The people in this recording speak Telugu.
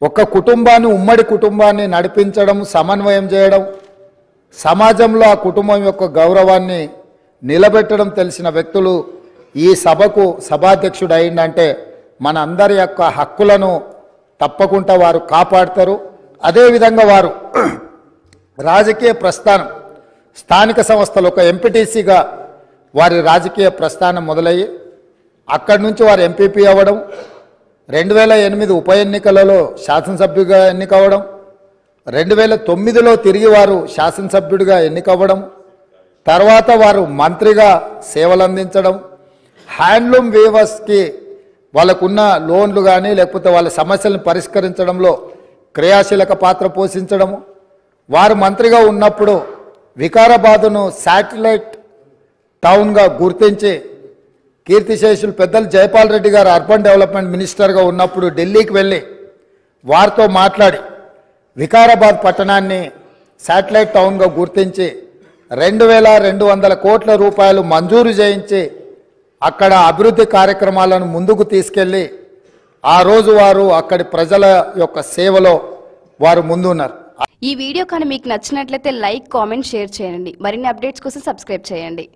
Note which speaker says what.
Speaker 1: ఒక కుటుంబాన్ని ఉమ్మడి కుటుంబాన్ని నడిపించడం, సమన్వయం చేయడం, సమాజంలో ఆ కుటుంబం యొక్క గౌరవాన్ని నిలబెట్టడం తెలిసిన వ్యక్తులు ఈ సభకు సభాధ్యక్షుడు అయిందంటే మన అందరి యొక్క హక్కులను తప్పకుండా వారు కాపాడతారు. అదేవిధంగా వారు రాజకీయ ప్రస్థానం స్థానిక సంస్థలు ఒక ఎంపీటీసీగా వారి రాజకీయ ప్రస్థానం మొదలయ్యి అక్కడి నుంచి వారు ఎంపీపీ అవ్వడం, 2008 ఉప ఎన్నికలలో శాసనసభ్యుడిగా ఎన్నికవ్వడం, 2009లో తిరిగి వారు శాసనసభ్యుడిగా ఎన్నికవ్వడం, తర్వాత వారు మంత్రిగా సేవలు అందించడం, హ్యాండ్లూమ్ వీవర్స్కి వాళ్ళకున్న లోన్లు కానీ లేకపోతే వాళ్ళ సమస్యలను పరిష్కరించడంలో క్రియాశీలక పాత్ర పోషించడము, వారు మంత్రిగా ఉన్నప్పుడు వికారాబాదును శాటిలైట్ టౌన్గా గుర్తించి కీర్తిశేషులు పెద్దలు జయపాల్ రెడ్డి గారు అర్బన్ డెవలప్మెంట్ మినిస్టర్గా ఉన్నప్పుడు ఢిల్లీకి వెళ్ళి వారితో మాట్లాడి వికారాబాద్ పట్టణాన్ని శాటిలైట్ టౌన్గా గుర్తించి 2200 కోట్ల రూపాయలు మంజూరు చేయించి అక్కడ అభివృద్ధి కార్యక్రమాలను ముందుకు తీసుకెళ్ళి ఆ రోజు వారు అక్కడి ప్రజల యొక్క సేవలో వారు ముందున్నారు.
Speaker 2: ఈ వీడియో కానీ మీకు నచ్చినట్లయితే లైక్, కామెంట్, షేర్ చేయండి. మరిన్ని అప్డేట్స్ కోసం సబ్స్క్రైబ్ చేయండి.